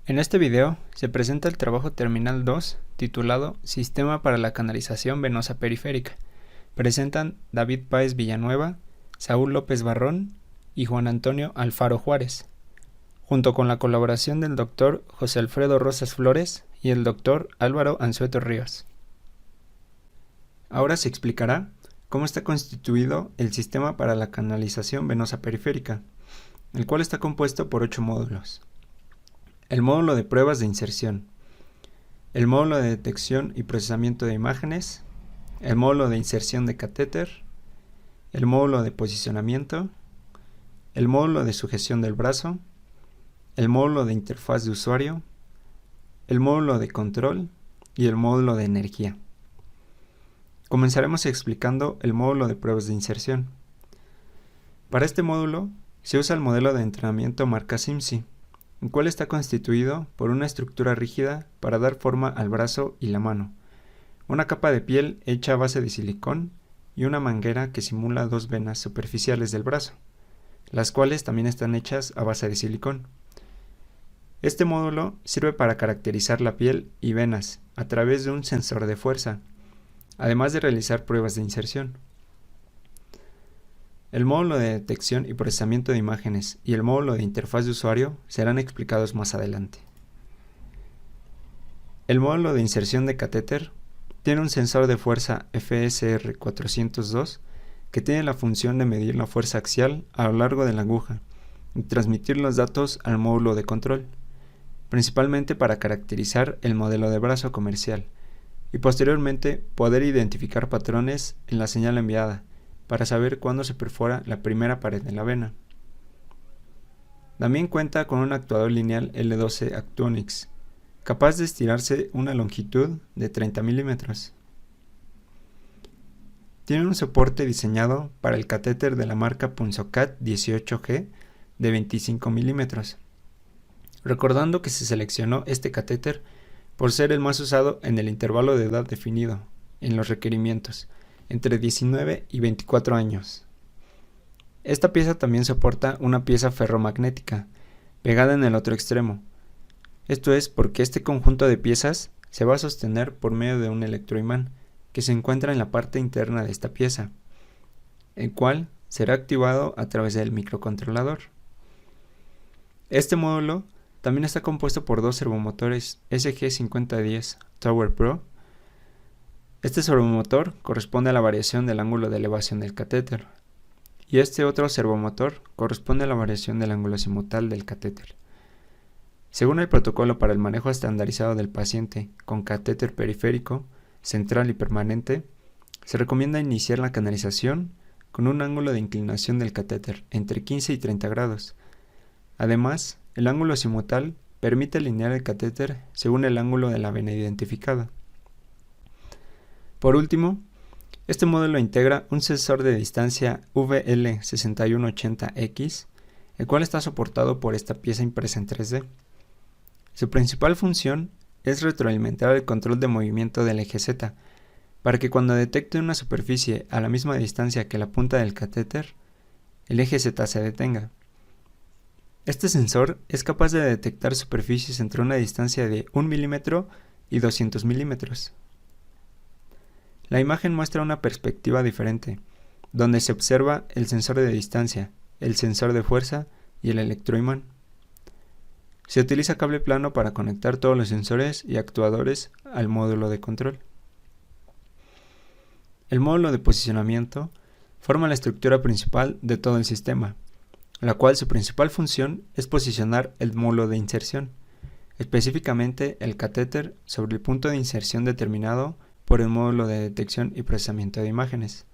En este video se presenta el trabajo terminal 2 titulado Sistema para la canalización venosa periférica. Presentan David Páez Villanueva, Saúl López Barrón y Juan Antonio Alfaro Juárez, junto con la colaboración del Dr. José Alfredo Rosas Flores y el Dr. Álvaro Anzueto Ríos. Ahora se explicará cómo está constituido el sistema para la canalización venosa periférica, el cual está compuesto por 8 módulos. El módulo de pruebas de inserción, el módulo de detección y procesamiento de imágenes, el módulo de inserción de catéter, el módulo de posicionamiento, el módulo de sujeción del brazo, el módulo de interfaz de usuario, el módulo de control y el módulo de energía. Comenzaremos explicando el módulo de pruebas de inserción. Para este módulo se usa el modelo de entrenamiento marca SIMSI, el cual está constituido por una estructura rígida para dar forma al brazo y la mano, una capa de piel hecha a base de silicón y una manguera que simula 2 venas superficiales del brazo, las cuales también están hechas a base de silicón. Este módulo sirve para caracterizar la piel y venas a través de un sensor de fuerza, además de realizar pruebas de inserción. El módulo de detección y procesamiento de imágenes y el módulo de interfaz de usuario serán explicados más adelante. El módulo de inserción de catéter tiene un sensor de fuerza FSR 402 que tiene la función de medir la fuerza axial a lo largo de la aguja y transmitir los datos al módulo de control, principalmente para caracterizar el modelo de brazo comercial y posteriormente poder identificar patrones en la señal enviada para saber cuándo se perfora la primera pared de la vena. También cuenta con un actuador lineal L12 Actuonix, capaz de estirarse una longitud de 30 milímetros. Tiene un soporte diseñado para el catéter de la marca Punzocat 18G de 25 milímetros, recordando que se seleccionó este catéter por ser el más usado en el intervalo de edad definido en los requerimientos, entre 19 y 24 años. Esta pieza también soporta una pieza ferromagnética, pegada en el otro extremo. Esto es porque este conjunto de piezas se va a sostener por medio de un electroimán que se encuentra en la parte interna de esta pieza, el cual será activado a través del microcontrolador. Este módulo también está compuesto por 2 servomotores SG5010 Tower Pro. Este servomotor corresponde a la variación del ángulo de elevación del catéter, y este otro servomotor corresponde a la variación del ángulo azimutal del catéter. Según el protocolo para el manejo estandarizado del paciente con catéter periférico, central y permanente, se recomienda iniciar la canalización con un ángulo de inclinación del catéter entre 15 y 30 grados. Además, el ángulo azimutal permite alinear el catéter según el ángulo de la vena identificada. Por último, este módulo integra un sensor de distancia VL6180X, el cual está soportado por esta pieza impresa en 3D. Su principal función es retroalimentar el control de movimiento del eje Z, para que cuando detecte una superficie a la misma distancia que la punta del catéter, el eje Z se detenga. Este sensor es capaz de detectar superficies entre una distancia de 1 milímetro y 200 milímetros. La imagen muestra una perspectiva diferente, donde se observa el sensor de distancia, el sensor de fuerza y el electroimán. Se utiliza cable plano para conectar todos los sensores y actuadores al módulo de control. El módulo de posicionamiento forma la estructura principal de todo el sistema, la cual su principal función es posicionar el módulo de inserción, específicamente el catéter sobre el punto de inserción determinado por el módulo de detección y procesamiento de imágenes.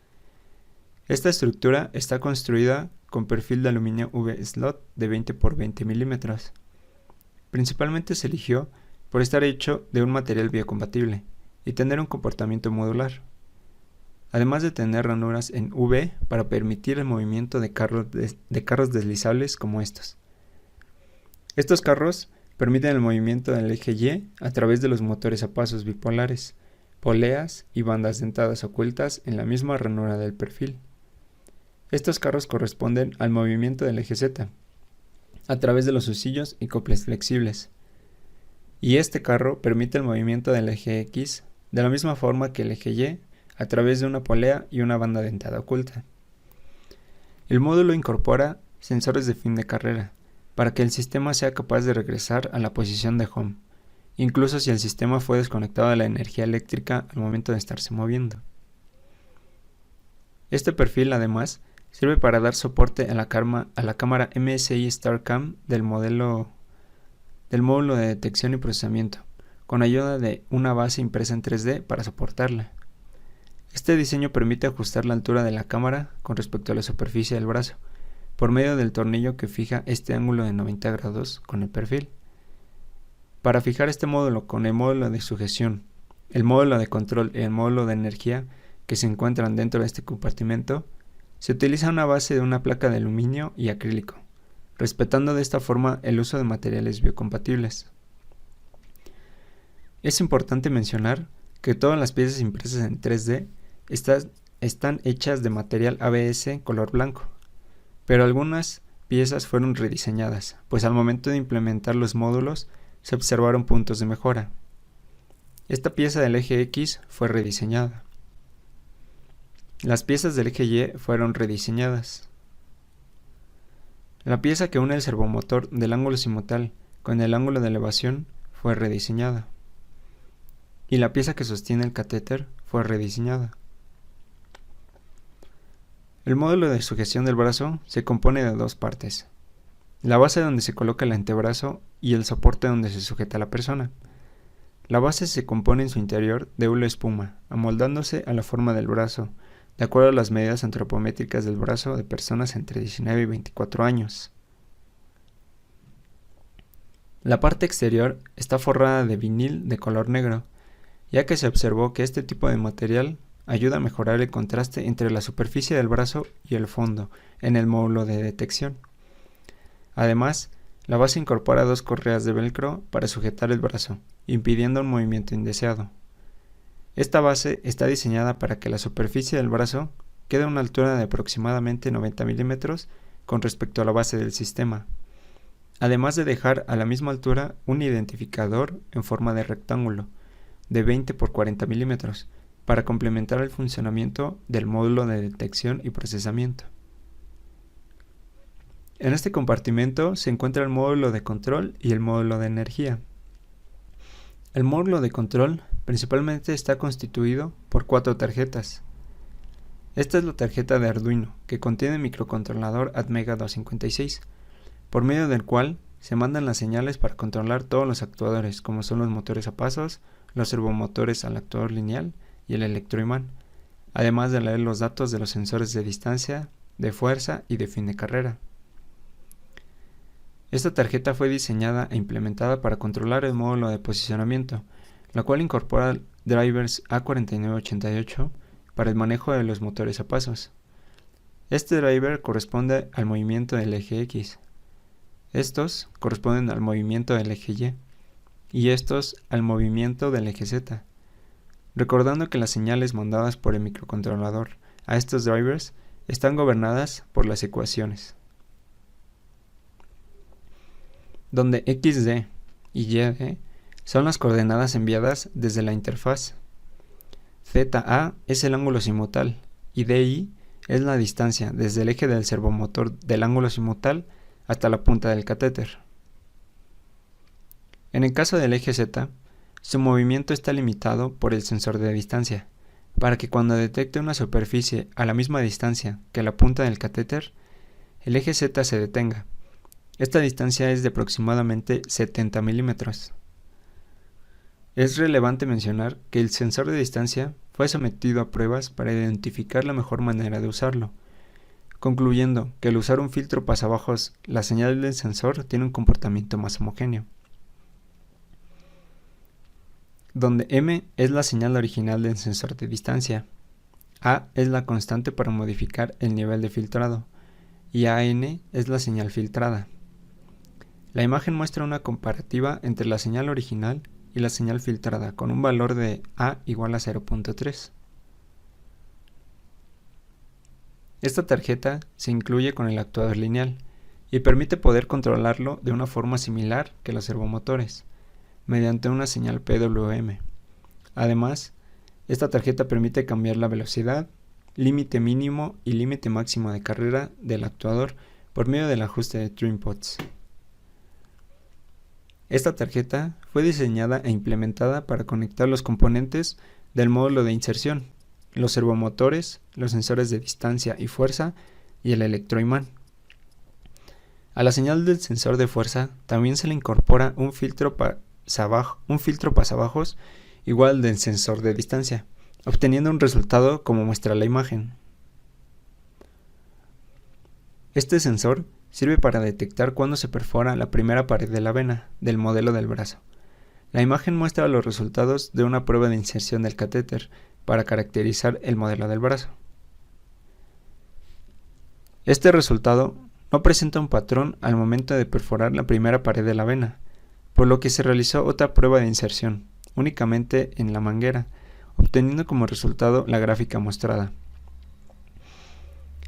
Esta estructura está construida con perfil de aluminio V-Slot de 20 por 20 milímetros. Principalmente se eligió por estar hecho de un material biocompatible y tener un comportamiento modular, además de tener ranuras en V para permitir el movimiento de carros deslizables como estos. Estos carros permiten el movimiento del eje Y a través de los motores a pasos bipolares, poleas y bandas dentadas ocultas en la misma ranura del perfil. Estos carros corresponden al movimiento del eje Z, a través de los husillos y coples flexibles. y este carro permite el movimiento del eje X de la misma forma que el eje Y a través de una polea y una banda dentada oculta. El módulo incorpora sensores de fin de carrera para que el sistema sea capaz de regresar a la posición de home, incluso si el sistema fue desconectado de la energía eléctrica al momento de estarse moviendo. Este perfil, además, sirve para dar soporte a la cámara MSI StarCam del módulo de detección y procesamiento, con ayuda de una base impresa en 3D para soportarla. Este diseño permite ajustar la altura de la cámara con respecto a la superficie del brazo, por medio del tornillo que fija este ángulo de 90 grados con el perfil. Para fijar este módulo con el módulo de sujeción, el módulo de control y el módulo de energía que se encuentran dentro de este compartimento, se utiliza una base de una placa de aluminio y acrílico, respetando de esta forma el uso de materiales biocompatibles. Es importante mencionar que todas las piezas impresas en 3D están hechas de material ABS color blanco, pero algunas piezas fueron rediseñadas, pues al momento de implementar los módulos se observaron puntos de mejora. Esta pieza del eje X fue rediseñada. Las piezas del eje Y fueron rediseñadas. La pieza que une el servomotor del ángulo azimutal con el ángulo de elevación fue rediseñada. Y la pieza que sostiene el catéter fue rediseñada. El módulo de sujeción del brazo se compone de dos partes: la base donde se coloca el antebrazo y el soporte donde se sujeta la persona. La base se compone en su interior de hule espuma, amoldándose a la forma del brazo, de acuerdo a las medidas antropométricas del brazo de personas entre 19 y 24 años. La parte exterior está forrada de vinil de color negro, ya que se observó que este tipo de material ayuda a mejorar el contraste entre la superficie del brazo y el fondo en el módulo de detección. Además, la base incorpora dos correas de velcro para sujetar el brazo, impidiendo un movimiento indeseado. Esta base está diseñada para que la superficie del brazo quede a una altura de aproximadamente 90 milímetros con respecto a la base del sistema, además de dejar a la misma altura un identificador en forma de rectángulo de 20 por 40 milímetros para complementar el funcionamiento del módulo de detección y procesamiento. En este compartimento se encuentra el módulo de control y el módulo de energía. El módulo de control principalmente está constituido por 4 tarjetas. Esta es la tarjeta de Arduino, que contiene el microcontrolador Atmega 256, por medio del cual se mandan las señales para controlar todos los actuadores, como son los motores a pasos, los servomotores al actuador lineal y el electroimán, además de leer los datos de los sensores de distancia, de fuerza y de fin de carrera. Esta tarjeta fue diseñada e implementada para controlar el módulo de posicionamiento, la cual incorpora drivers A4988 para el manejo de los motores a pasos. Este driver corresponde al movimiento del eje X, estos corresponden al movimiento del eje Y estos al movimiento del eje Z, recordando que las señales mandadas por el microcontrolador a estos drivers están gobernadas por las ecuaciones, donde XD y YD son las coordenadas enviadas desde la interfaz. ZA es el ángulo azimutal y DI es la distancia desde el eje del servomotor del ángulo azimutal hasta la punta del catéter. En el caso del eje Z, su movimiento está limitado por el sensor de distancia, para que cuando detecte una superficie a la misma distancia que la punta del catéter, el eje Z se detenga. Esta distancia es de aproximadamente 70 milímetros. Es relevante mencionar que el sensor de distancia fue sometido a pruebas para identificar la mejor manera de usarlo, concluyendo que al usar un filtro pasabajos, la señal del sensor tiene un comportamiento más homogéneo, donde M es la señal original del sensor de distancia, A es la constante para modificar el nivel de filtrado y AN es la señal filtrada. La imagen muestra una comparativa entre la señal original y la señal filtrada con un valor de A igual a 0.3. Esta tarjeta se incluye con el actuador lineal y permite poder controlarlo de una forma similar que los servomotores, mediante una señal PWM. Además, esta tarjeta permite cambiar la velocidad, límite mínimo y límite máximo de carrera del actuador por medio del ajuste de TrimPods. Esta tarjeta fue diseñada e implementada para conectar los componentes del módulo de inserción, los servomotores, los sensores de distancia y fuerza y el electroimán. A la señal del sensor de fuerza también se le incorpora un filtro pasabajos igual del sensor de distancia, obteniendo un resultado como muestra la imagen. Este sensor sirve para detectar cuando se perfora la primera pared de la vena del modelo del brazo. La imagen muestra los resultados de una prueba de inserción del catéter para caracterizar el modelo del brazo. Este resultado no presenta un patrón al momento de perforar la primera pared de la vena, por lo que se realizó otra prueba de inserción, únicamente en la manguera, obteniendo como resultado la gráfica mostrada.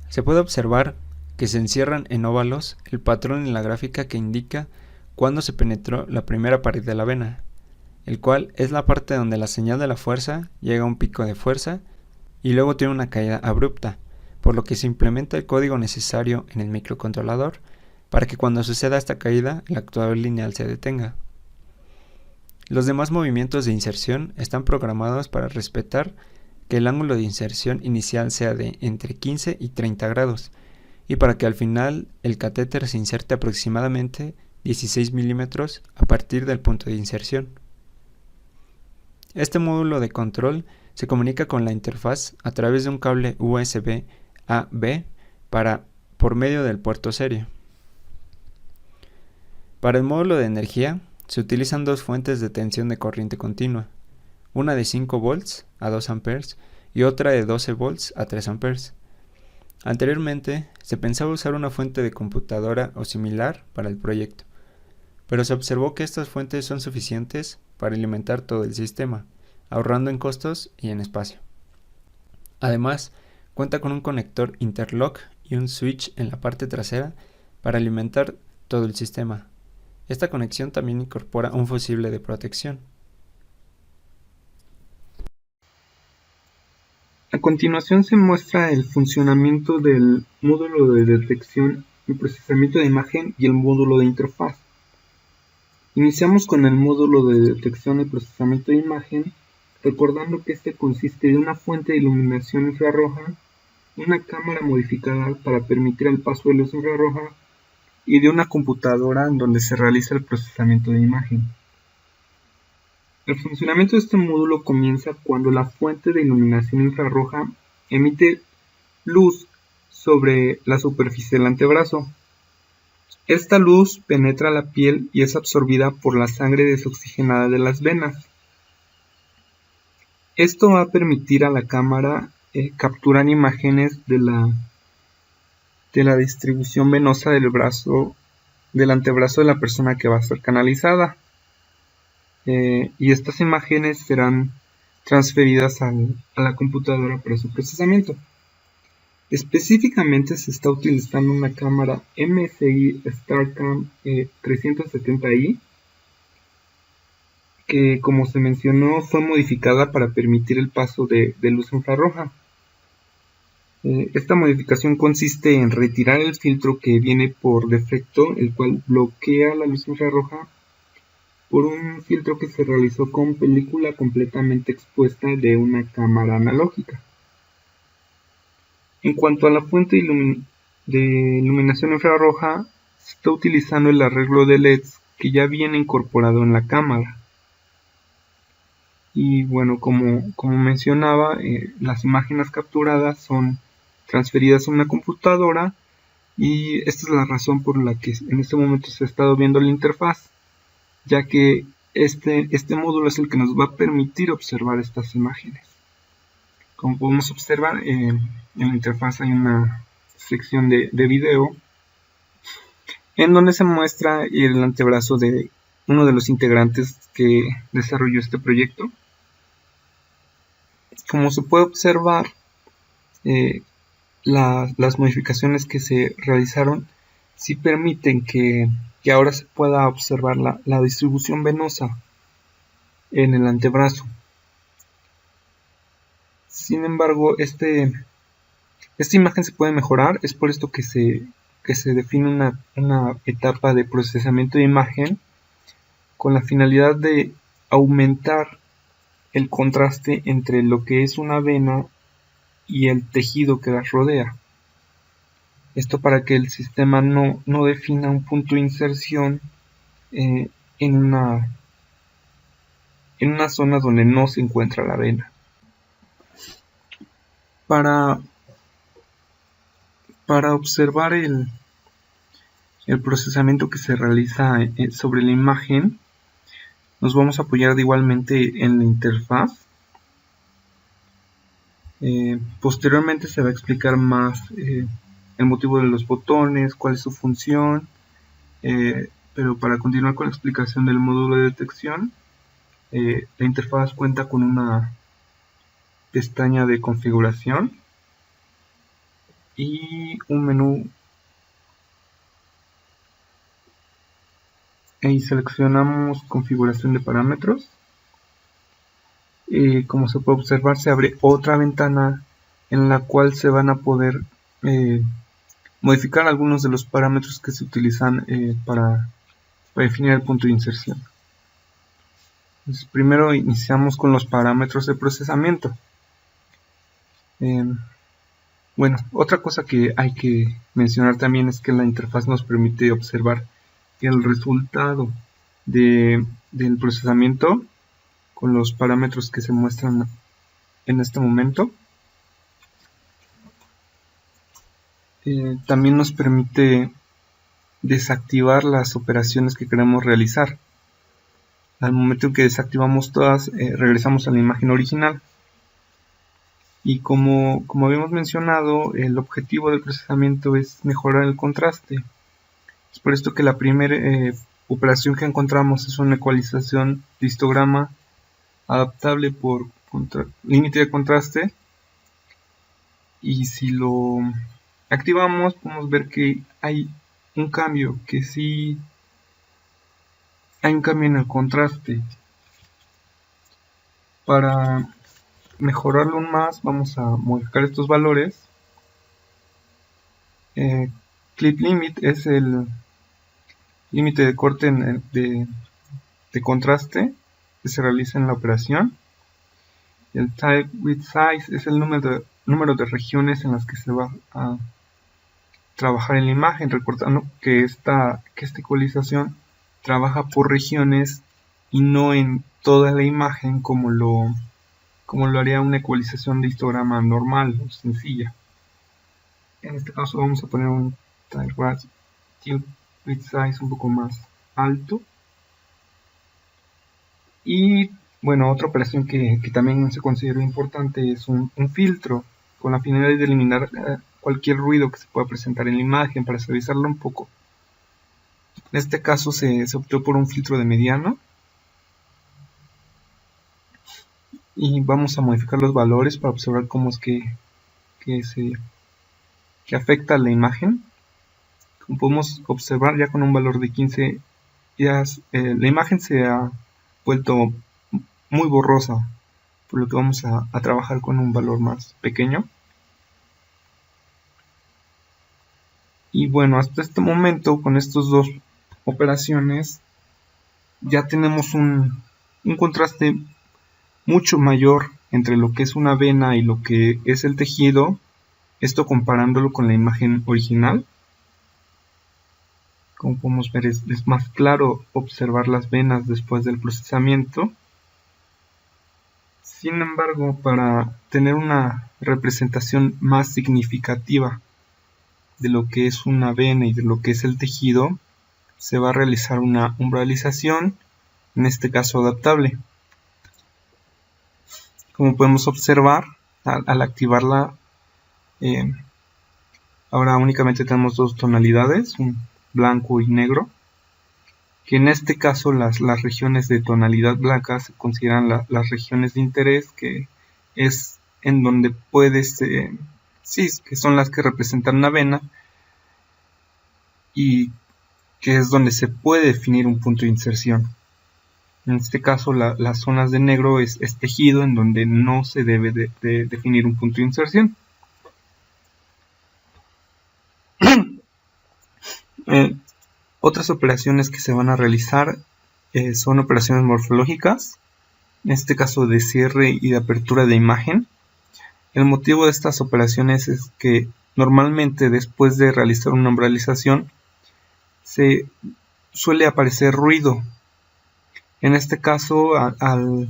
Se puede observar que se encierran en óvalos el patrón en la gráfica que indica cuándo se penetró la primera pared de la vena, el cual es la parte donde la señal de la fuerza llega a un pico de fuerza y luego tiene una caída abrupta, por lo que se implementa el código necesario en el microcontrolador para que cuando suceda esta caída el actuador lineal se detenga. Los demás movimientos de inserción están programados para respetar que el ángulo de inserción inicial sea de entre 15 y 30 grados y para que al final el catéter se inserte aproximadamente 16 milímetros a partir del punto de inserción. Este módulo de control se comunica con la interfaz a través de un cable USB A-B por medio del puerto serie. Para el módulo de energía se utilizan dos fuentes de tensión de corriente continua, una de 5 volts a 2 amperes y otra de 12 volts a 3 amperes. Anteriormente se pensaba usar una fuente de computadora o similar para el proyecto, pero se observó que estas fuentes son suficientes para alimentar todo el sistema, ahorrando en costos y en espacio. Además, cuenta con un conector interlock y un switch en la parte trasera para alimentar todo el sistema. Esta conexión también incorpora un fusible de protección. A continuación se muestra el funcionamiento del módulo de detección y procesamiento de imagen y el módulo de interfaz. Iniciamos con el módulo de detección y procesamiento de imagen, recordando que este consiste de una fuente de iluminación infrarroja, una cámara modificada para permitir el paso de luz infrarroja y de una computadora en donde se realiza el procesamiento de imagen. El funcionamiento de este módulo comienza cuando la fuente de iluminación infrarroja emite luz sobre la superficie del antebrazo. Esta luz penetra la piel y es absorbida por la sangre desoxigenada de las venas. Esto va a permitir a la cámara capturar imágenes de la distribución venosa del antebrazo de la persona que va a ser canalizada. Y estas imágenes serán transferidas a la computadora para su procesamiento. Específicamente se está utilizando una cámara MSI StarCam 370i que, como se mencionó, fue modificada para permitir el paso de luz infrarroja. Esta modificación consiste en retirar el filtro que viene por defecto, el cual bloquea la luz infrarroja, por un filtro que se realizó con película completamente expuesta de una cámara analógica. En cuanto a la fuente de iluminación infrarroja, se está utilizando el arreglo de LEDs que ya viene incorporado en la cámara. Y bueno, como mencionaba, las imágenes capturadas son transferidas a una computadora y esta es la razón por la que en este momento se ha estado viendo la interfaz, ya que este módulo es el que nos va a permitir observar estas imágenes. Como podemos observar, en la interfaz hay una sección de video en donde se muestra el antebrazo de uno de los integrantes que desarrolló este proyecto. Como se puede observar, las modificaciones que se realizaron sí permiten que ahora se pueda observar la distribución venosa en el antebrazo. Sin embargo, esta imagen se puede mejorar, es por esto que se define una etapa de procesamiento de imagen con la finalidad de aumentar el contraste entre lo que es una vena y el tejido que las rodea. Esto para que el sistema no defina un punto de inserción en una zona donde no se encuentra la vena. Para observar el procesamiento que se realiza sobre la imagen, nos vamos a apoyar igualmente en la interfaz. Posteriormente se va a explicar más el motivo de los botones, cuál es su función, pero para continuar con la explicación del módulo de detección, la interfaz cuenta con una pestaña de configuración y un menú. Ahí seleccionamos configuración de parámetros. Como se puede observar, se abre otra ventana en la cual se van a poder modificar algunos de los parámetros que se utilizan para definir el punto de inserción. Entonces, primero iniciamos con los parámetros de procesamiento. Bueno, otra cosa que hay que mencionar también es que la interfaz nos permite observar el resultado del procesamiento con los parámetros que se muestran en este momento. También nos permite desactivar las operaciones que queremos realizar. Al momento en que desactivamos todas, regresamos a la imagen original. Y como habíamos mencionado, el objetivo del procesamiento es mejorar el contraste. Es por esto que la primera operación que encontramos es una ecualización de histograma adaptable por límite de contraste. Y si lo activamos, podemos ver que hay un cambio, que sí hay un cambio en el contraste. Para mejorarlo aún más, vamos a modificar estos valores. Clip Limit es el límite de corte de contraste que se realiza en la operación. El Type Width Size es el número de regiones en las que se va a trabajar en la imagen, recordando que esta ecualización trabaja por regiones y no en toda la imagen como lo haría una ecualización de histograma normal o sencilla. En este caso vamos a poner un Type Width Size un poco más alto. Y bueno, otra operación que también se considera importante es un filtro, con la finalidad de eliminar cualquier ruido que se pueda presentar en la imagen para suavizarlo un poco. En este caso se optó por un filtro de mediano. Y vamos a modificar los valores para observar cómo es que afecta a la imagen. Como podemos observar, ya con un valor de 15, la imagen se ha vuelto muy borrosa, por lo que vamos a trabajar con un valor más pequeño. Y bueno, hasta este momento, con estas dos operaciones, ya tenemos un contraste mucho mayor entre lo que es una vena y lo que es el tejido, esto comparándolo con la imagen original. Como podemos ver, es más claro observar las venas después del procesamiento. Sin embargo, para tener una representación más significativa de lo que es una vena y de lo que es el tejido, se va a realizar una umbralización, en este caso adaptable. Como podemos observar, al activarla, ahora únicamente tenemos dos tonalidades, un blanco y negro, que en este caso las regiones de tonalidad blanca se consideran las regiones de interés, que es en donde que son las que representan una vena y que es donde se puede definir un punto de inserción. En este caso las zonas de negro es tejido, en donde no se debe de definir un punto de inserción. Otras operaciones que se van a realizar son operaciones morfológicas, en este caso de cierre y de apertura de imagen. El motivo de estas operaciones es que normalmente después de realizar una umbralización se suele aparecer ruido. En este caso, al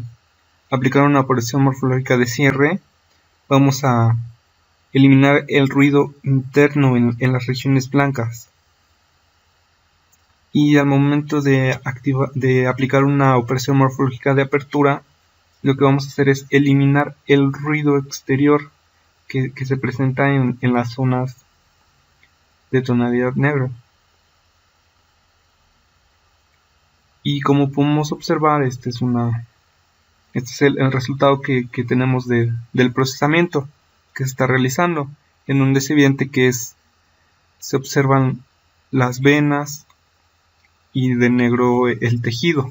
aplicar una operación morfológica de cierre, vamos a eliminar el ruido interno en las regiones blancas. Y al momento de aplicar una operación morfológica de apertura, lo que vamos a hacer es eliminar el ruido exterior que se presenta en las zonas de tonalidad negro. Y como podemos observar, este es el resultado que tenemos del procesamiento que se está realizando, en donde es evidente que se observan las venas y de negro el tejido.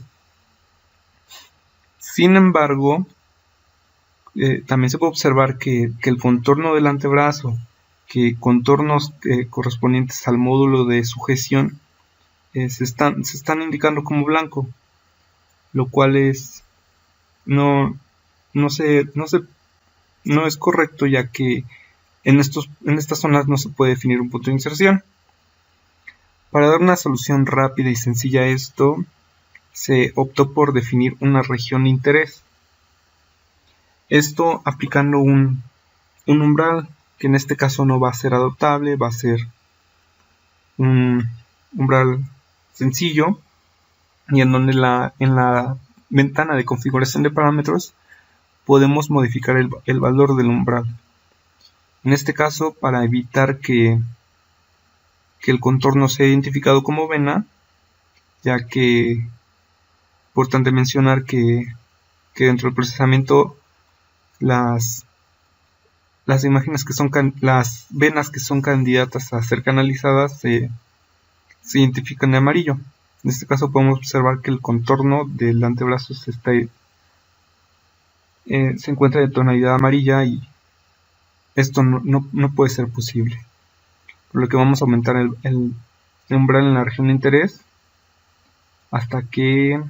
Sin embargo, también se puede observar que el contorno del antebrazo, que contornos correspondientes al módulo de sujeción, se están indicando como blanco, lo cual no es correcto, ya que en estas zonas no se puede definir un punto de inserción. Para dar una solución rápida y sencilla a esto, se optó por definir una región de interés. Esto aplicando un umbral, que en este caso no va a ser adoptable, va a ser un umbral sencillo, y en donde en la ventana de configuración de parámetros podemos modificar el valor del umbral. En este caso, para evitar que el contorno sea identificado como vena, ya que importante mencionar que dentro del procesamiento las imágenes que son las venas que son candidatas a ser canalizadas se identifican de amarillo. En este caso podemos observar que el contorno del antebrazo se encuentra de tonalidad amarilla, y esto no puede ser posible, por lo que vamos a aumentar el umbral en la región de interés hasta que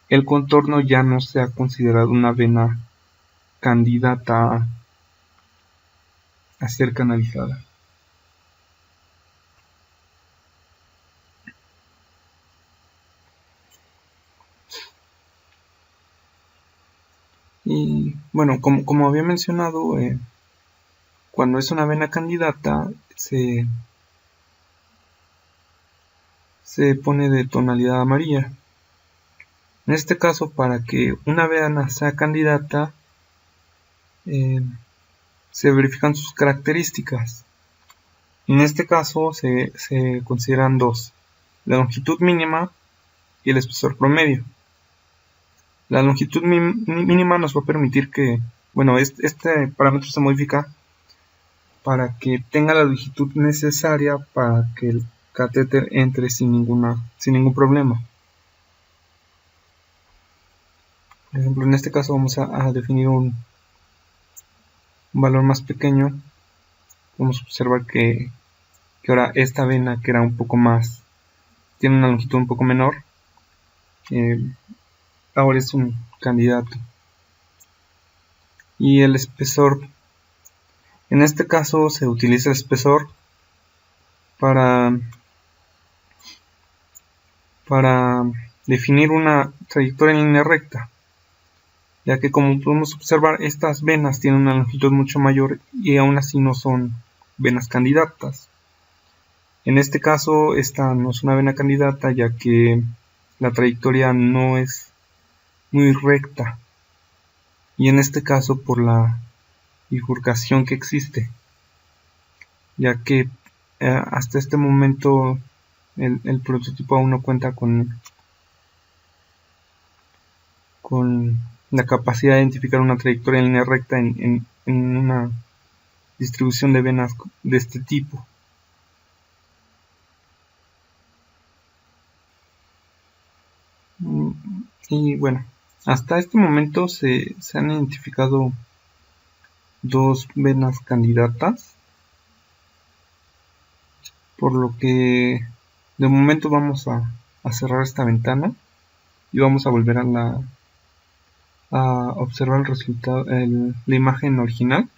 el contorno ya no sea considerado una vena candidata a ser canalizada. Y bueno, como había mencionado, cuando es una vena candidata se pone de tonalidad amarilla. En este caso, para que una vena sea candidata, se verifican sus características. En este caso se consideran dos: la longitud mínima y el espesor promedio. La longitud mínima nos va a permitir que, bueno, este parámetro se modifica para que tenga la longitud necesaria para que el catéter entre sin ningún problema. Por ejemplo, en este caso vamos a definir un valor más pequeño. Vamos a observar que ahora esta vena, que era un poco más, tiene una longitud un poco menor, ahora es un candidato. Y el espesor, en este caso se utiliza el espesor para definir una trayectoria en línea recta, ya que, como podemos observar, estas venas tienen una longitud mucho mayor y aún así no son venas candidatas. En este caso, esta no es una vena candidata, ya que la trayectoria no es muy recta, y en este caso por la bifurcación que existe, ya que hasta este momento el prototipo aún no cuenta con la capacidad de identificar una trayectoria en línea recta en una distribución de venas de este tipo. Y bueno, hasta este momento se han identificado dos venas candidatas, por lo que de momento vamos a cerrar esta ventana y vamos a volver a observar el resultado, la imagen original.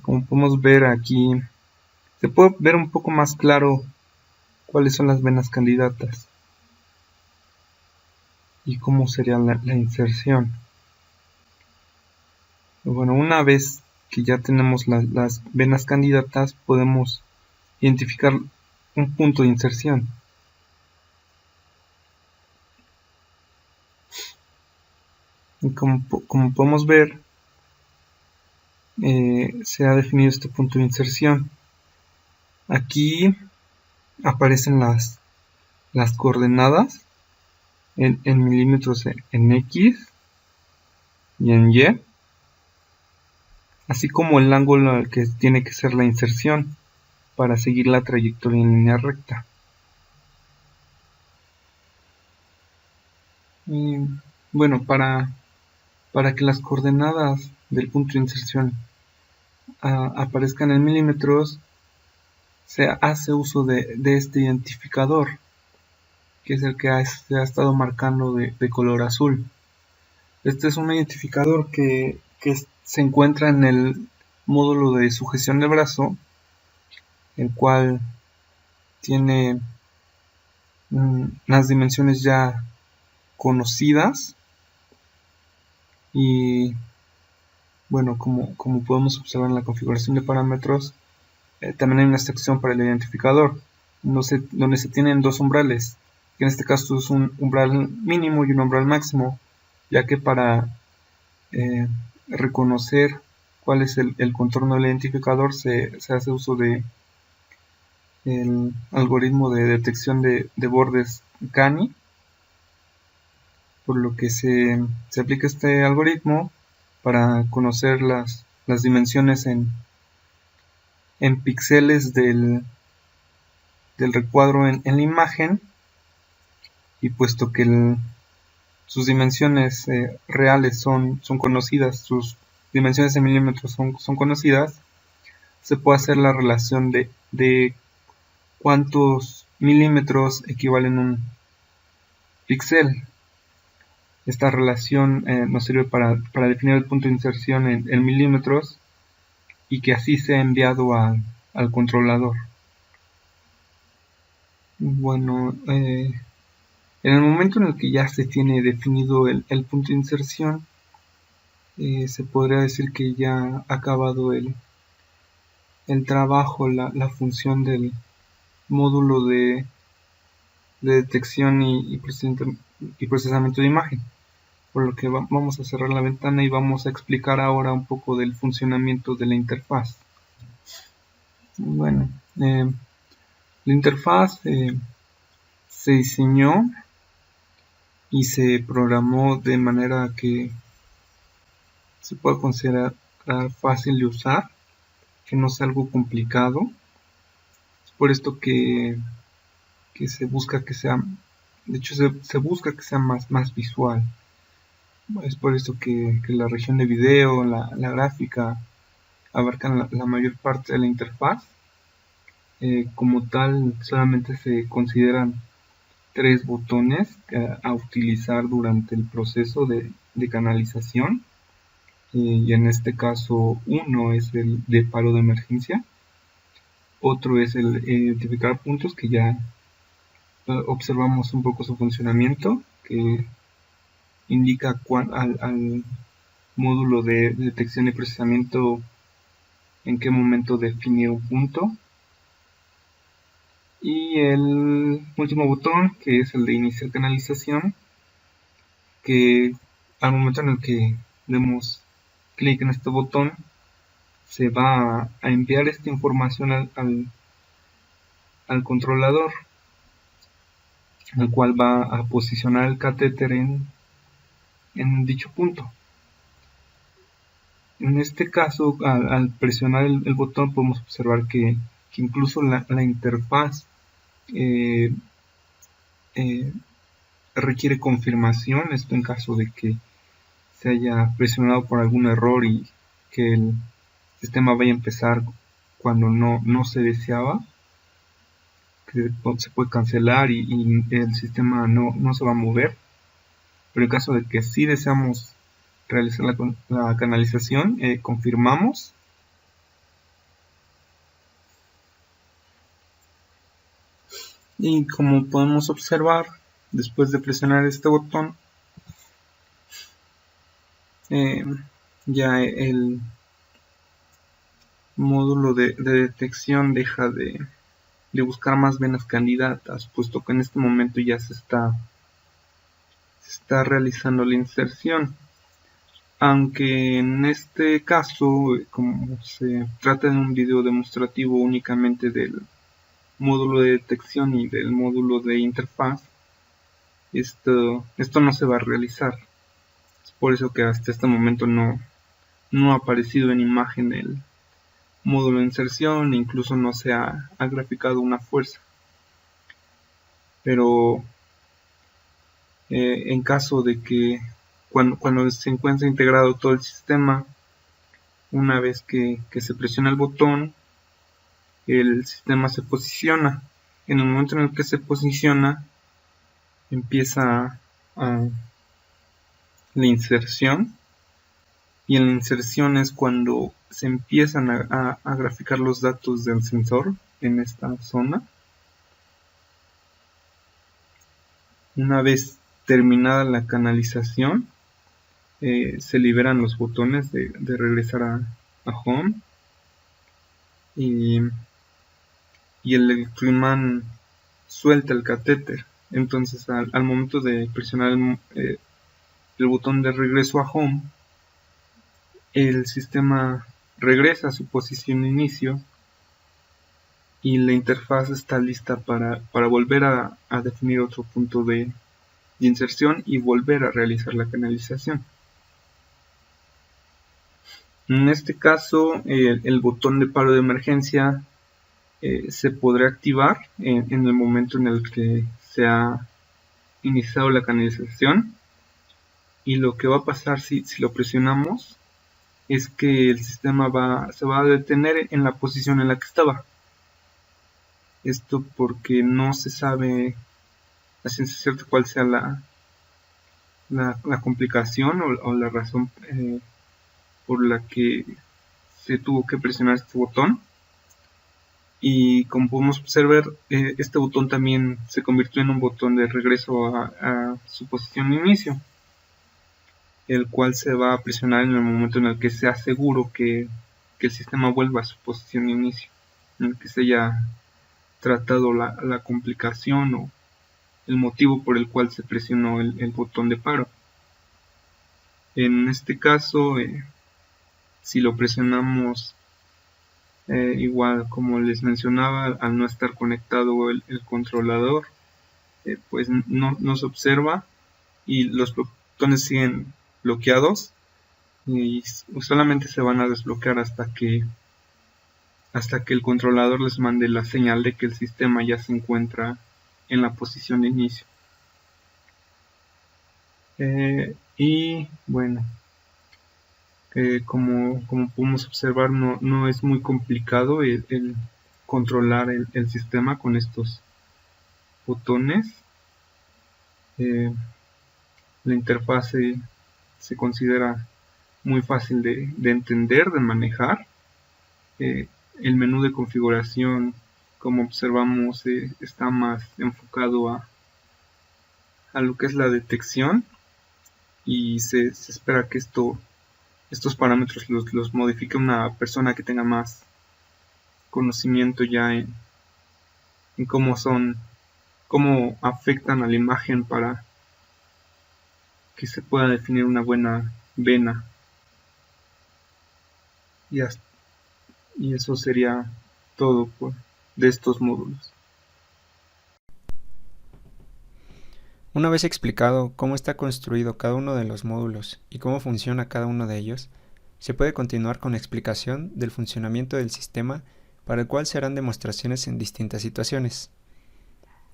Como podemos ver aquí, se puede ver un poco más claro cuáles son las venas candidatas y cómo sería la inserción. Bueno, una vez que ya tenemos las venas candidatas, podemos identificar un punto de inserción. Y como podemos ver, se ha definido este punto de inserción. Aquí aparecen las coordenadas en milímetros en X y en Y, así como el ángulo al que tiene que ser la inserción para seguir la trayectoria en línea recta. Y bueno, para que las coordenadas del punto de inserción aparezcan en milímetros, se hace uso de este identificador, que es el que se ha estado marcando de color azul. Este es un identificador que se encuentra en el módulo de sujeción de brazo, el cual tiene las dimensiones ya conocidas. Y bueno, como podemos observar en la configuración de parámetros, también hay una sección para el identificador, donde se tienen dos umbrales, que en este caso es un umbral mínimo y un umbral máximo, ya que para reconocer cuál es el contorno del identificador se hace uso de el algoritmo de detección de bordes CANI, por lo que se aplica este algoritmo para conocer las dimensiones en píxeles del recuadro en la imagen, y puesto que sus dimensiones reales son conocidas, sus dimensiones en milímetros son conocidas, se puede hacer la relación de cuántos milímetros equivalen un píxel. Esta relación nos sirve para definir el punto de inserción en milímetros y que así sea enviado al controlador. Bueno, en el momento en el que ya se tiene definido el punto de inserción, se podría decir que ya ha acabado el trabajo, la función del módulo de detección y procesamiento de imagen. Por lo que vamos a cerrar la ventana y vamos a explicar ahora un poco del funcionamiento de la interfaz. Bueno, la interfaz se diseñó y se programó de manera que se pueda considerar fácil de usar, que no sea algo complicado. Es por esto que se busca que sea, de hecho se busca que sea más visual. Es por esto que la región de video, la gráfica, abarcan la mayor parte de la interfaz. Como tal, solamente se consideran 3 botones a utilizar durante el proceso de canalización. Y en este caso, uno es el de paro de emergencia, otro es el identificar puntos, que ya observamos un poco su funcionamiento, que indica al módulo de detección y procesamiento en qué momento definir un punto. Y el último botón, que es el de iniciar canalización, que al momento en el que demos clic en este botón, se va a enviar esta información al controlador, el cual va a posicionar el catéter en dicho punto. En este caso, al presionar el botón, podemos observar que incluso la interfaz requiere confirmación, esto en caso de que se haya presionado por algún error y que el sistema vaya a empezar cuando no se deseaba, que se puede cancelar y el sistema no se va a mover. Pero en caso de que sí deseamos realizar la canalización, confirmamos. Y como podemos observar, después de presionar este botón, ya el módulo de detección deja de buscar más venas candidatas, puesto que en este momento ya se está realizando la inserción. Aunque en este caso, como se trata de un video demostrativo únicamente del módulo de detección y del módulo de interfaz, esto no se va a realizar. Es por eso que hasta este momento no ha aparecido en imagen el módulo de inserción, e incluso no se ha graficado una fuerza. Pero en caso de que cuando se encuentra integrado todo el sistema, una vez que se presiona el botón, el sistema se posiciona. En el momento en el que se posiciona, empieza la inserción, y en la inserción es cuando se empiezan a graficar los datos del sensor en esta zona. Una vez terminada la canalización, se liberan los botones de regresar a home, y el electroimán suelta el catéter. Entonces al momento de presionar el botón de regreso a home, el sistema regresa a su posición de inicio y la interfaz está lista para volver a definir otro punto de inserción y volver a realizar la canalización. En este caso, el botón de paro de emergencia se podrá activar en el momento en el que se ha iniciado la canalización, y lo que va a pasar si lo presionamos es que el sistema se va a detener en la posición en la que estaba. Esto porque no se sabe a ciencia cierta cuál sea la complicación o la razón por la que se tuvo que presionar este botón. Y como podemos observar, este botón también se convirtió en un botón de regreso a su posición de inicio, el cual se va a presionar en el momento en el que sea seguro que el sistema vuelva a su posición de inicio, en el que se haya tratado la complicación o el motivo por el cual se presionó el botón de paro. En este caso, si lo presionamos igual como les mencionaba, al no estar conectado el controlador, pues no se observa y los botones siguen bloqueados y solamente se van a desbloquear hasta que el controlador les mande la señal de que el sistema ya se encuentra en la posición de inicio. Y bueno, como podemos observar, no es muy complicado el controlar el sistema con estos botones. La interfaz se considera muy fácil de entender, de manejar. El menú de configuración, como observamos, está más enfocado a lo que es la detección, y se espera que estos parámetros los modifique una persona que tenga más conocimiento ya en cómo afectan a la imagen para que se pueda definir una buena vena. Y eso sería todo de estos módulos. Una vez explicado cómo está construido cada uno de los módulos y cómo funciona cada uno de ellos, se puede continuar con la explicación del funcionamiento del sistema, para el cual se harán demostraciones en distintas situaciones.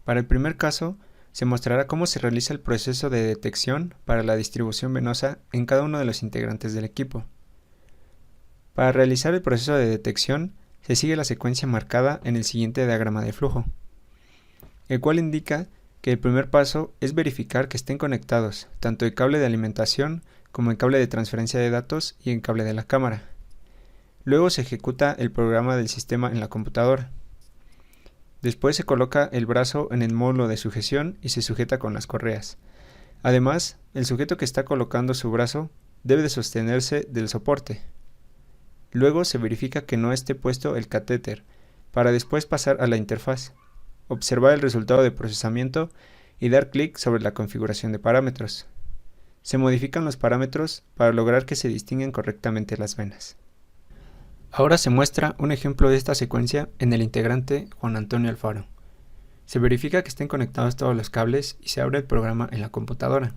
Para el primer caso, se mostrará cómo se realiza el proceso de detección para la distribución venosa en cada uno de los integrantes del equipo. Para realizar el proceso de detección, se sigue la secuencia marcada en el siguiente diagrama de flujo, el cual indica que el primer paso es verificar que estén conectados tanto el cable de alimentación como el cable de transferencia de datos y el cable de la cámara. Luego se ejecuta el programa del sistema en la computadora. Después se coloca el brazo en el módulo de sujeción y se sujeta con las correas. Además, el sujeto que está colocando su brazo debe de sostenerse del soporte. Luego se verifica que no esté puesto el catéter, para después pasar a la interfaz, observar el resultado de procesamiento y dar clic sobre la configuración de parámetros. Se modifican los parámetros para lograr que se distinguen correctamente las venas. Ahora se muestra un ejemplo de esta secuencia en el integrante Juan Antonio Alfaro. Se verifica que estén conectados todos los cables y se abre el programa en la computadora.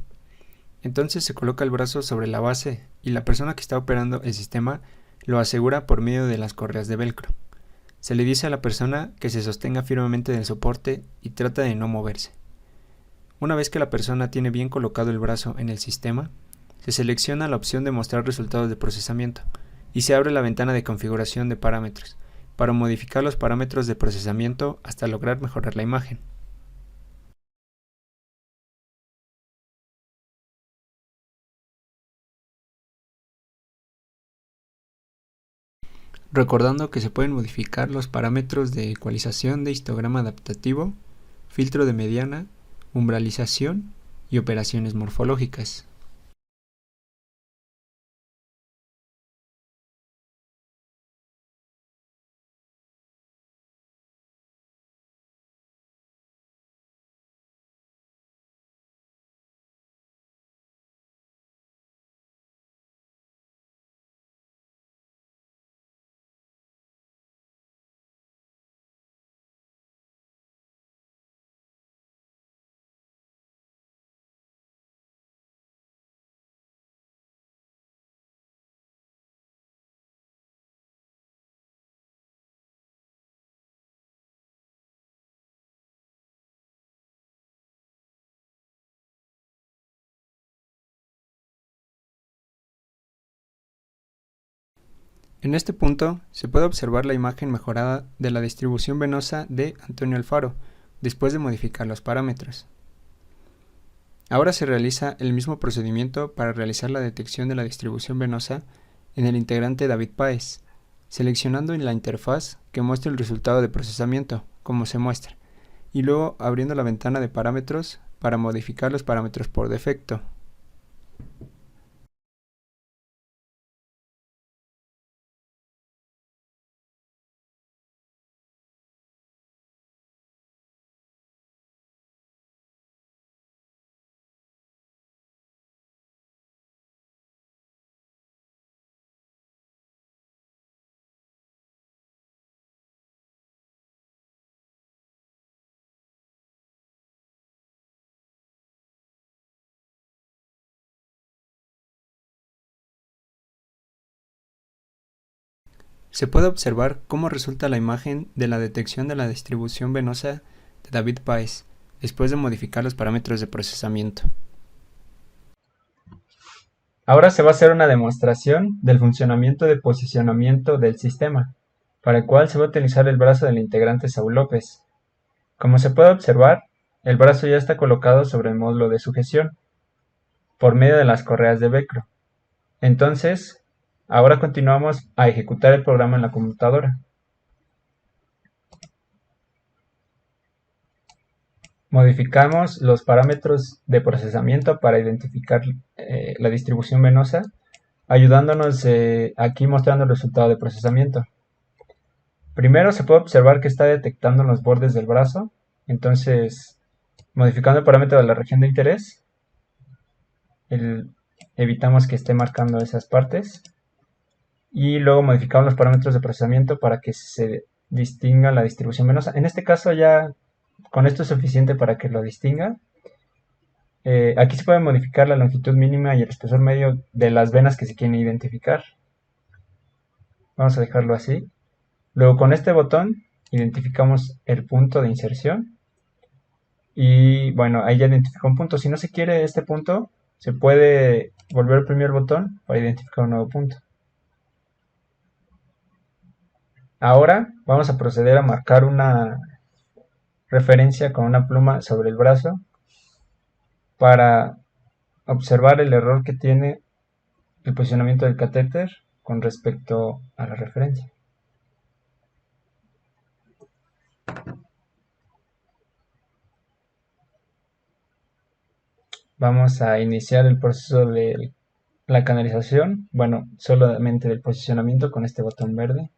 Entonces se coloca el brazo sobre la base y la persona que está operando el sistema lo asegura por medio de las correas de velcro. Se le dice a la persona que se sostenga firmemente del soporte y trata de no moverse. Una vez que la persona tiene bien colocado el brazo en el sistema, se selecciona la opción de mostrar resultados de procesamiento y se abre la ventana de configuración de parámetros para modificar los parámetros de procesamiento hasta lograr mejorar la imagen. Recordando que se pueden modificar los parámetros de ecualización de histograma adaptativo, filtro de mediana, umbralización y operaciones morfológicas. En este punto se puede observar la imagen mejorada de la distribución venosa de Antonio Alfaro, después de modificar los parámetros. Ahora se realiza el mismo procedimiento para realizar la detección de la distribución venosa en el integrante David Páez, seleccionando en la interfaz que muestre el resultado de procesamiento, como se muestra, y luego abriendo la ventana de parámetros para modificar los parámetros por defecto. Se puede observar cómo resulta la imagen de la detección de la distribución venosa de David Páez, después de modificar los parámetros de procesamiento. Ahora se va a hacer una demostración del funcionamiento de posicionamiento del sistema, para el cual se va a utilizar el brazo del integrante Saúl López. Como se puede observar, el brazo ya está colocado sobre el módulo de sujeción, por medio de las correas de velcro. Entonces, ahora continuamos a ejecutar el programa en la computadora. Modificamos los parámetros de procesamiento para identificar la distribución venosa, ayudándonos aquí mostrando el resultado de procesamiento. Primero se puede observar que está detectando los bordes del brazo, entonces modificando el parámetro de la región de interés, evitamos que esté marcando esas partes y luego modificamos los parámetros de procesamiento para que se distinga la distribución venosa. En este caso ya con esto es suficiente para que lo distinga. Aquí se puede modificar la longitud mínima y el espesor medio de las venas que se quieren identificar. Vamos a dejarlo así. Luego con este botón identificamos el punto de inserción Y bueno, ahí ya identificó un punto. Si no se quiere este punto, se puede volver a oprimir el botón para identificar un nuevo punto. Ahora vamos a proceder a marcar una referencia con una pluma sobre el brazo para observar el error que tiene el posicionamiento del catéter con respecto a la referencia. Vamos a iniciar el proceso de la canalización, bueno, solamente del posicionamiento con este botón verde.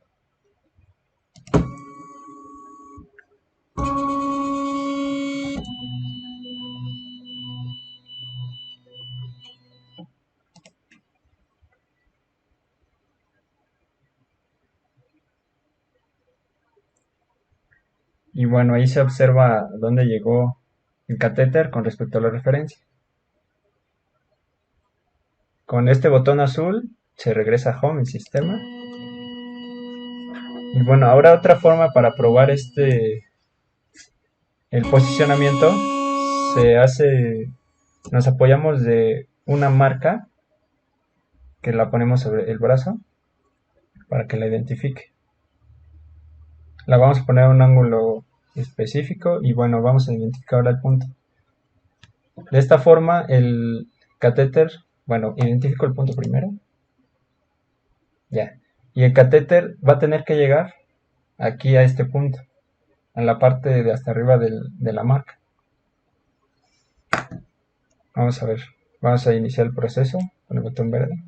Y bueno, ahí se observa dónde llegó el catéter con respecto a la referencia. Con este botón azul se regresa a Home, el sistema. Y bueno, ahora otra forma para probar el posicionamiento se hace, nos apoyamos de una marca que la ponemos sobre el brazo para que la identifique. La vamos a poner a un ángulo específico y bueno, vamos a identificar ahora el punto. De esta forma el catéter, bueno, identifico el punto primero. Ya. Y el catéter va a tener que llegar aquí a este punto, en la parte de hasta arriba de la marca. Vamos a ver, vamos a iniciar el proceso con el botón verde.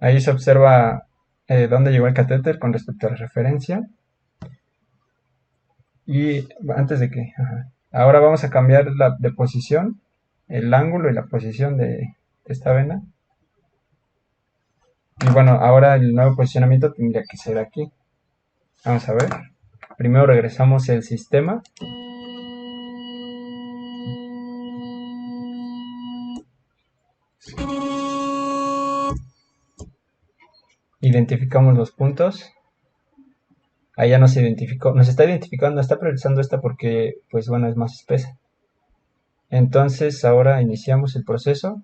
Ahí se observa dónde llegó el catéter con respecto a la referencia. Y antes de que... Ahora vamos a cambiar de posición, el ángulo y la posición de esta vena. Y bueno, ahora el nuevo posicionamiento tendría que ser aquí. Vamos a ver. Primero regresamos el sistema. Identificamos los puntos. Ahí ya nos identificó, nos está identificando, está priorizando esta porque, pues bueno, es más espesa. Entonces ahora iniciamos el proceso.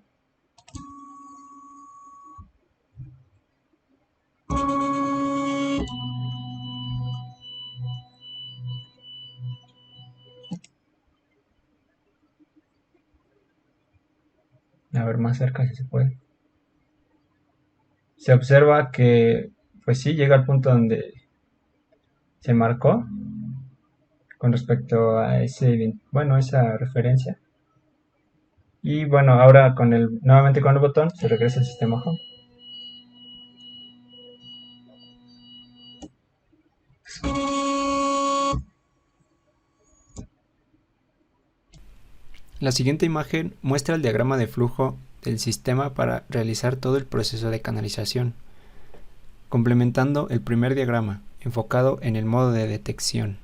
A ver más cerca si se puede. Se observa que, pues sí, llega al punto donde se marcó con respecto a esa referencia. Y bueno, ahora nuevamente con el botón se regresa al sistema Home. La siguiente imagen muestra el diagrama de flujo del sistema para realizar todo el proceso de canalización, complementando el primer diagrama, enfocado en el modo de detección.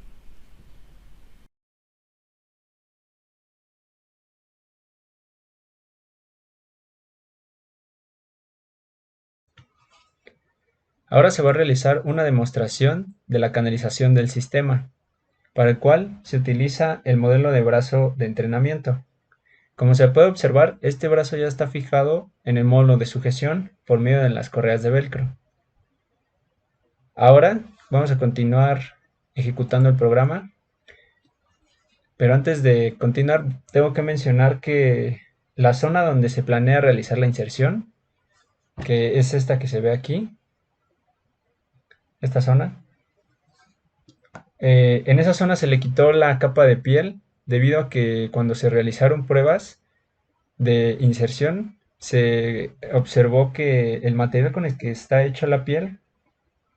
Ahora se va a realizar una demostración de la canalización del sistema, para el cual se utiliza el modelo de brazo de entrenamiento. Como se puede observar, este brazo ya está fijado en el módulo de sujeción por medio de las correas de velcro. Ahora vamos a continuar ejecutando el programa, pero antes de continuar tengo que mencionar que la zona donde se planea realizar la inserción, que es esta que se ve aquí, esta zona, en esa zona se le quitó la capa de piel debido a que cuando se realizaron pruebas de inserción se observó que el material con el que está hecha la piel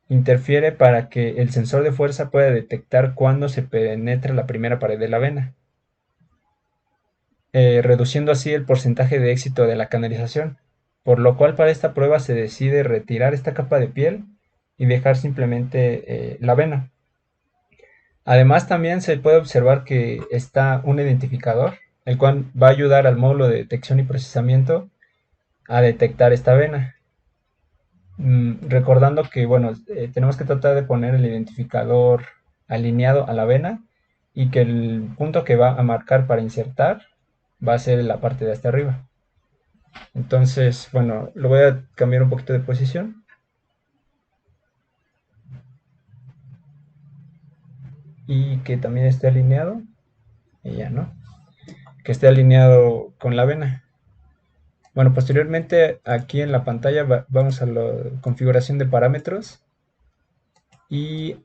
interfiere para que el sensor de fuerza pueda detectar cuándo se penetra la primera pared de la vena, reduciendo así el porcentaje de éxito de la canalización, por lo cual para esta prueba se decide retirar esta capa de piel y dejar simplemente la vena. Además también se puede observar que está un identificador el cual va a ayudar al módulo de detección y procesamiento a detectar esta vena. Recordando que, bueno, tenemos que tratar de poner el identificador alineado a la vena y que el punto que va a marcar para insertar va a ser la parte de hasta arriba. Entonces, bueno, lo voy a cambiar un poquito de posición y que también esté alineado, y ya, ¿no? Que esté alineado con la vena. Bueno, posteriormente aquí en la pantalla vamos a la configuración de parámetros y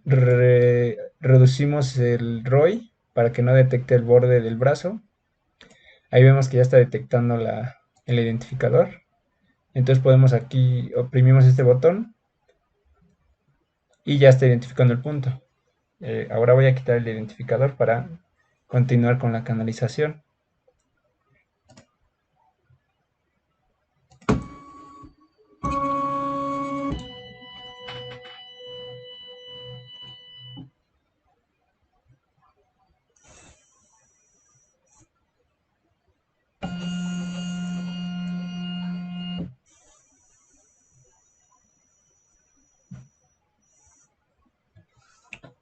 reducimos el ROI para que no detecte el borde del brazo. Ahí vemos que ya está detectando el identificador. Entonces podemos aquí, oprimimos este botón y ya está identificando el punto. Ahora voy a quitar el identificador para continuar con la canalización.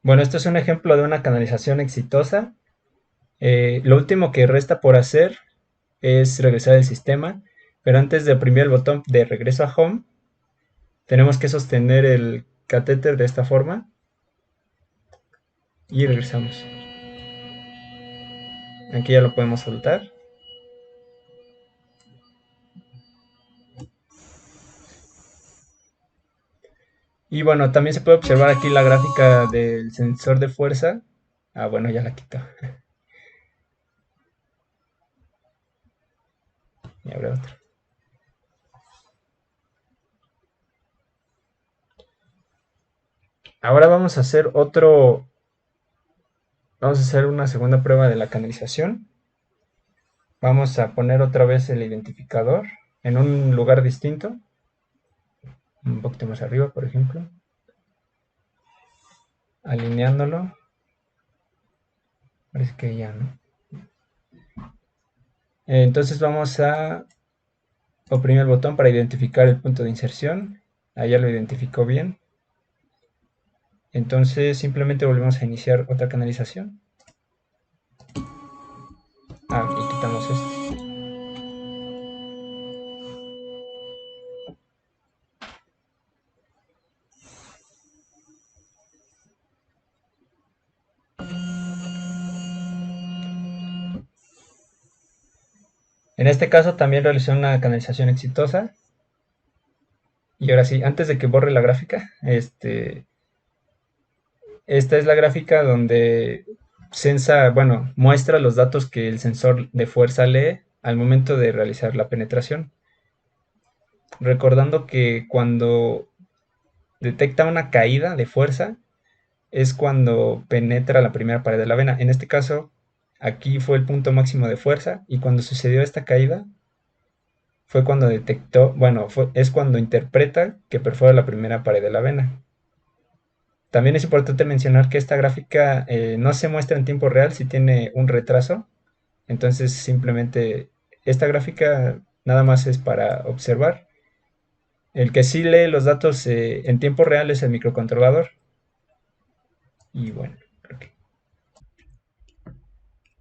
Bueno, esto es un ejemplo de una canalización exitosa. Lo último que resta por hacer es regresar al sistema, pero antes de oprimir el botón de regreso a Home, tenemos que sostener el catéter de esta forma y regresamos. Aquí ya lo podemos soltar. Y bueno, también se puede observar aquí la gráfica del sensor de fuerza. Ah, bueno, ya la quito. Y habrá otro. Ahora vamos a hacer vamos a hacer una segunda prueba de la canalización. Vamos a poner otra vez el identificador en un lugar distinto. Un poquito más arriba, por ejemplo. Alineándolo. Parece que ya, ¿no? Entonces vamos a oprimir el botón para identificar el punto de inserción. Ahí ya lo identificó bien. Entonces simplemente volvemos a iniciar otra canalización. Y quitamos este. En este caso también realicé una canalización exitosa. Y ahora sí, antes de que borre la gráfica, esta es la gráfica donde muestra los datos que el sensor de fuerza lee al momento de realizar la penetración. Recordando que cuando detecta una caída de fuerza es cuando penetra la primera pared de la vena. En este caso, aquí fue el punto máximo de fuerza y cuando sucedió esta caída fue cuando detectó, es cuando interpreta que perfora la primera pared de la vena. También es importante mencionar que esta gráfica no se muestra en tiempo real si tiene un retraso. Entonces simplemente esta gráfica nada más es para observar. El que sí lee los datos en tiempo real es el microcontrolador. Y bueno,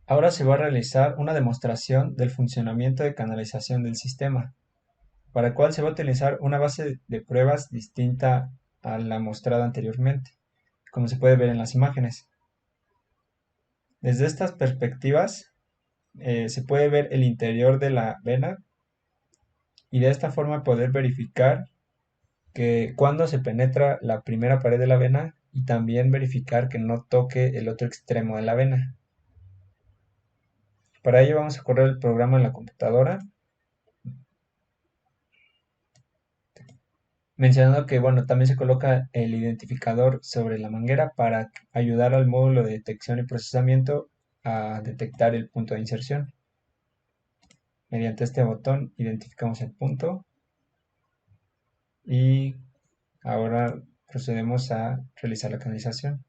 ahora se va a realizar una demostración del funcionamiento de canalización del sistema, para el cual se va a utilizar una base de pruebas distinta a la mostrada anteriormente, como se puede ver en las imágenes. Desde estas perspectivas se puede ver el interior de la vena y de esta forma poder verificar que cuando se penetra la primera pared de la vena y también verificar que no toque el otro extremo de la vena. Para ello vamos a correr el programa en la computadora, mencionando que bueno, también se coloca el identificador sobre la manguera para ayudar al módulo de detección y procesamiento a detectar el punto de inserción. Mediante este botón identificamos el punto y ahora procedemos a realizar la canalización.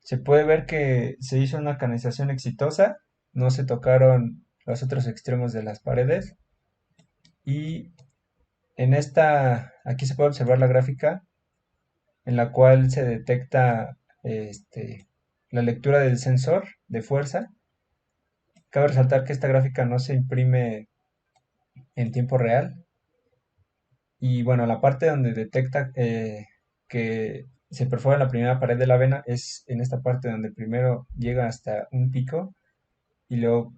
Se puede ver que se hizo una canalización exitosa, no se tocaron los otros extremos de las paredes y aquí se puede observar la gráfica en la cual se detecta la lectura del sensor de fuerza. Cabe resaltar que esta gráfica no se imprime en tiempo real. Y bueno, la parte donde detecta que se perfora la primera pared de la vena es en esta parte donde primero llega hasta un pico y luego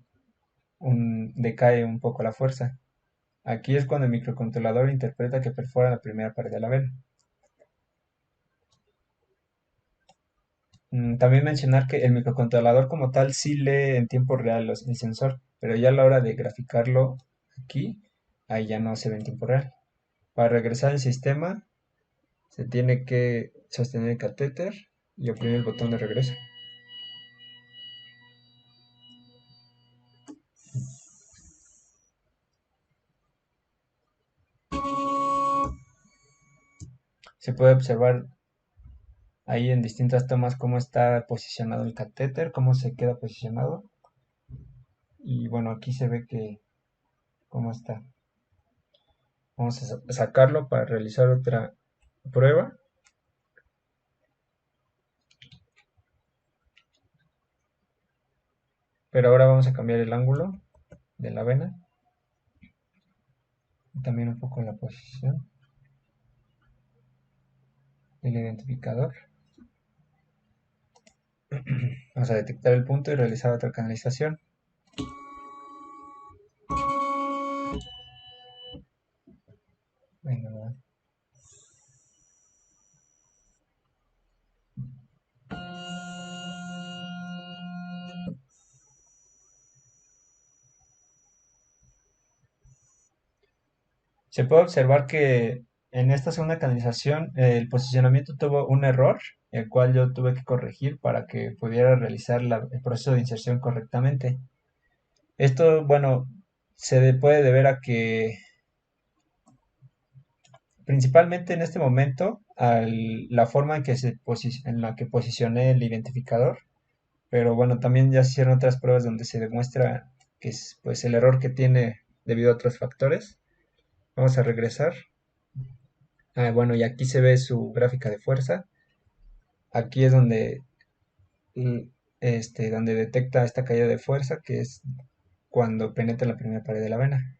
decae un poco la fuerza. Aquí es cuando el microcontrolador interpreta que perfora la primera pared de la vena. También mencionar que el microcontrolador como tal sí lee en tiempo real el sensor, pero ya a la hora de graficarlo aquí, ahí ya no se ve en tiempo real. Para regresar al sistema, se tiene que sostener el catéter y oprimir el botón de regreso. Se puede observar ahí en distintas tomas cómo está posicionado el catéter, cómo se queda posicionado. Y bueno, aquí se ve que cómo está. Vamos a sacarlo para realizar otra prueba. Pero ahora vamos a cambiar el ángulo de la vena y también un poco la posición del identificador. Vamos a detectar el punto y realizar otra canalización. Venga, se puede observar que en esta segunda canalización el posicionamiento tuvo un error, el cual yo tuve que corregir para que pudiera realizar el proceso de inserción correctamente. Esto, bueno, puede deber a que principalmente en este momento a la forma en que en la que posicioné el identificador, pero bueno, también ya se hicieron otras pruebas donde se demuestra que es pues el error que tiene debido a otros factores. Vamos a regresar. Bueno, y aquí se ve su gráfica de fuerza. Aquí es mm, donde detecta esta caída de fuerza, que es cuando penetra la primera pared de la vena.